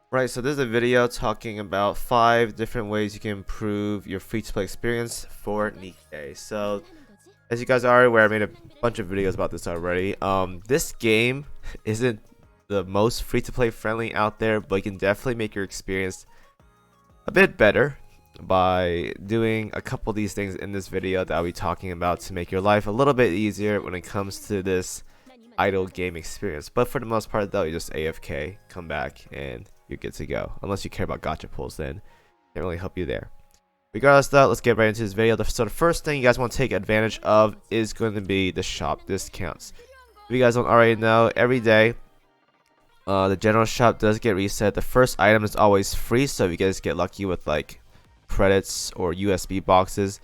Right, so this is a video talking about 5 different ways you can improve your free-to-play experience for NIKKE. So, as you guys are aware, I made a bunch of videos about this already. This game isn't the most free-to-play friendly out there, but you can definitely make your experience a bit better by doing a couple of these things in this video that I'll be talking about to make your life a little bit easier when it comes to this idle game experience. But for the most part though, you just AFK, come back, and you're good to go. Unless you care about gacha pulls, then can't really help you there. Regardless though, let's get right into this video. So the first thing you guys want to take advantage of is going to be the shop discounts. If you guys don't already know, every day the general shop does get reset. The first item is always free, so if you guys get lucky with like credits or USB boxes,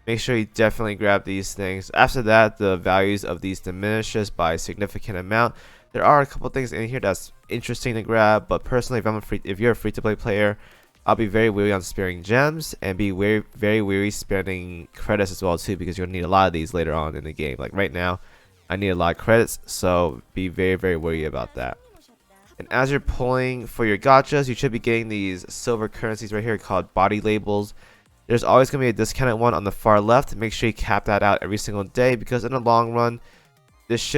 make sure you definitely grab these things. After that, the values of these diminishes by a significant amount. There are a couple things in here that's interesting to grab, but personally, if you're a free-to-play player, I'll be very wary on sparing gems and be very wary spending credits as well too, because you'll need a lot of these later on in the game. Like right now, I need a lot of credits, so be very wary about that. And as you're pulling for your gachas, you should be getting these silver currencies right here called body labels. There's always going to be a discounted one on the far left. Make sure you cap that out every single day, because in the long run, this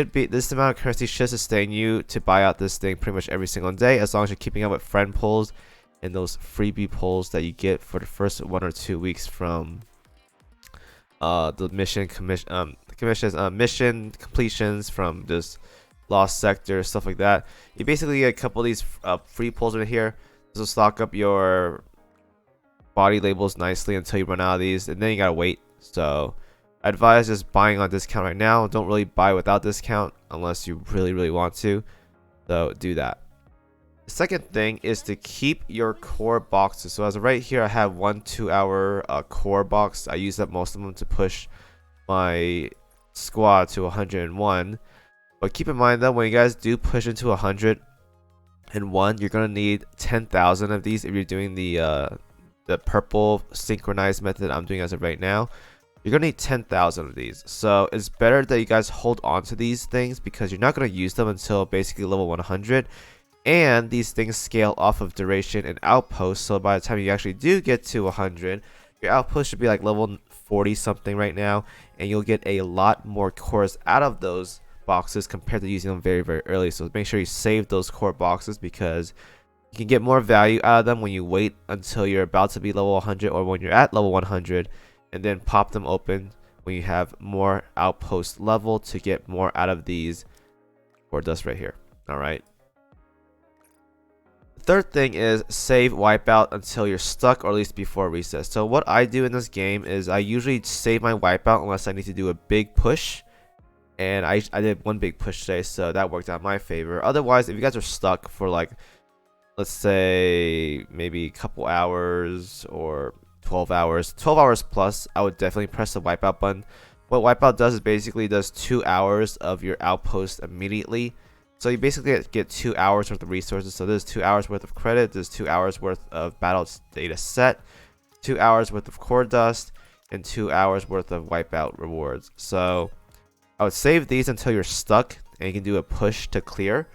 amount of currency should sustain you to buy out this thing pretty much every single day, as long as you're keeping up with friend pulls and those freebie pulls that you get for the first 1 or 2 weeks from the mission completions from this lost sector, stuff like that. You basically get a couple of these free pulls right here. This will stock up your body labels nicely until you run out of these, and then you gotta wait. So I advise just buying on discount right now. Don't really buy without discount unless you really want to, so do that. The second thing is to keep your core boxes. So as of right here, I have 1 2-hour core box. I use up most of them to push my squad to 101. But keep in mind that when you guys do push into 101, you're gonna need 10,000 of these if you're doing the purple synchronized method I'm doing as of right now. You're gonna need 10,000 of these. So it's better that you guys hold on to these things, because you're not gonna use them until basically level 100. And these things scale off of duration and outpost. So by the time you actually do get to 100, your outpost should be like level 40 something right now, and you'll get a lot more cores out of those boxes compared to using them very early. So make sure you save those core boxes, because you can get more value out of them when you wait until you're about to be level 100 or when you're at level 100, and then pop them open when you have more outpost level to get more out of these core dust right here. All right. Third thing is save Wipeout until you're stuck, or at least before reset. So what I do in this game is I usually save my Wipeout unless I need to do a big push, and I did one big push today, so that worked out in my favor. Otherwise, if you guys are stuck for like, let's say maybe a couple hours or 12 hours plus, I would definitely press the Wipeout button. What Wipeout does is basically does 2 hours of your outpost immediately. So you basically get 2 hours worth of resources. So there's 2 hours worth of credit, there's 2 hours worth of battle data set, 2 hours worth of core dust, and 2 hours worth of Wipeout rewards. So I would save these until you're stuck and you can do a push to clear.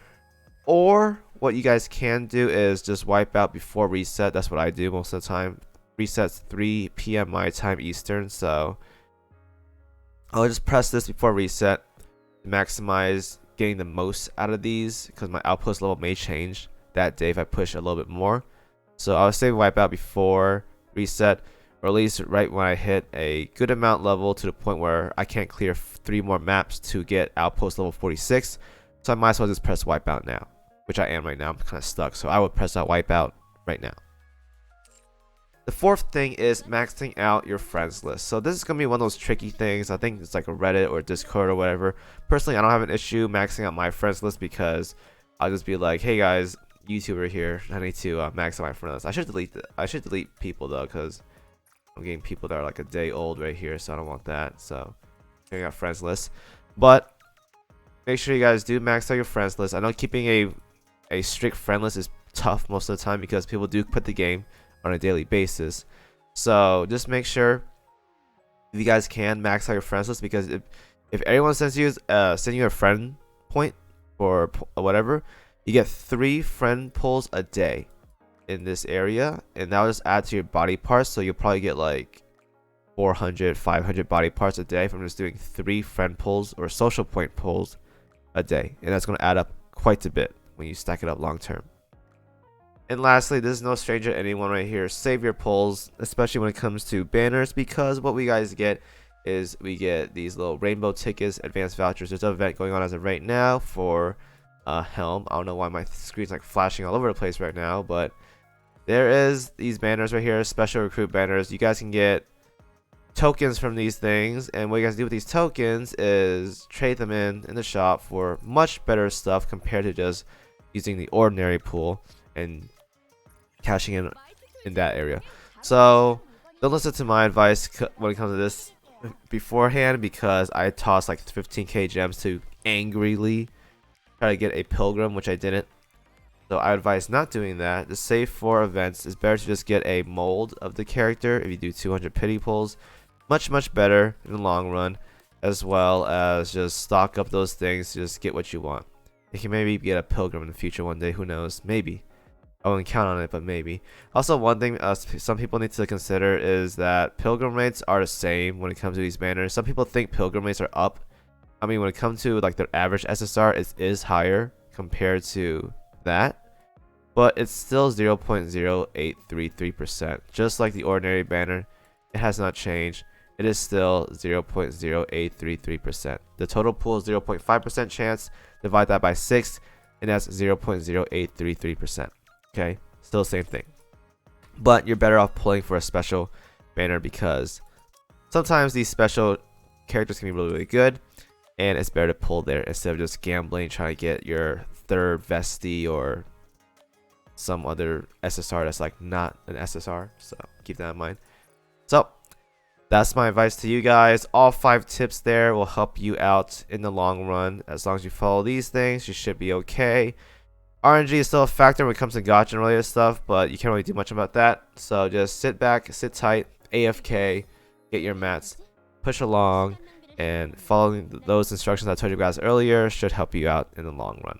Or what you guys can do is just wipe out before reset. That's what I do most of the time. Resets 3 p.m. my time Eastern, so I'll just press this before reset to maximize getting the most out of these, because my outpost level may change that day if I push a little bit more. So I'll save Wipeout before reset, or at least right when I hit a good amount level to the point where I can't clear 3 more maps to get outpost level 46. So I might as well just press Wipeout now, which I am right now. I'm kind of stuck, so I would press that Wipeout right now. The fourth thing is maxing out your friends list. So this is going to be one of those tricky things. I think it's like a Reddit or Discord or whatever. Personally, I don't have an issue maxing out my friends list, because I'll just be like, hey guys, YouTuber here, I need to max out my friend list. I should delete people though, because I'm getting people that are like a day old right here, so I don't want that. So figuring out friends list. But make sure you guys do max out your friends list. I know keeping a strict friend list is tough most of the time, because people do quit the game on a daily basis. So just make sure, if you guys can, max out your friends list, because if everyone sends you a friend point or whatever, you get 3 friend pulls a day. in this area, and that'll just add to your body parts. So you'll probably get like 400, 500 body parts a day from just doing 3 friend pulls or social point pulls a day, and that's going to add up quite a bit when you stack it up long term. And lastly, this is no stranger to anyone right here. Save your pulls, especially when it comes to banners, because what we guys get is we get these little rainbow tickets, advanced vouchers. There's an event going on as of right now for Helm. I don't know why my screen's like flashing all over the place right now, but there is these banners right here, special recruit banners. You guys can get tokens from these things, and what you guys do with these tokens is trade them in the shop for much better stuff compared to just using the ordinary pool and cashing in that area. So don't listen to my advice when it comes to this beforehand, because I tossed like 15k gems to angrily try to get a pilgrim, which I didn't. So I advise not doing that. Just save for events. It's better to just get a mold of the character if you do 200 pity pulls. Much better in the long run, as well as just stock up those things to just get what you want. You can maybe get a pilgrim in the future one day, who knows, maybe. I wouldn't count on it, but maybe. Also, one thing some people need to consider is that pilgrim rates are the same when it comes to these banners. Some people think pilgrim rates are up. I mean, when it comes to like their average SSR, it is higher compared to that, but it's still 0.0833%. Just like the ordinary banner, it has not changed. It is still 0.0833%. The total pool is 0.5% chance. Divide that by 6, and that's 0.0833%. Okay, still the same thing. But you're better off pulling for a special banner, because sometimes these special characters can be really good, and it's better to pull there instead of just gambling, trying to get your third Vesty or some other SSR that's like not an SSR. So keep that in mind. So that's my advice to you guys. All 5 tips there will help you out in the long run. As long as you follow these things, you should be okay. RNG is still a factor when it comes to gacha and related stuff, but you can't really do much about that. So just sit back, sit tight, AFK, get your mats, push along, and following those instructions I told you guys earlier should help you out in the long run.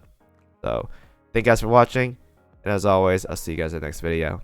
So thank you guys for watching, and as always, I'll see you guys in the next video.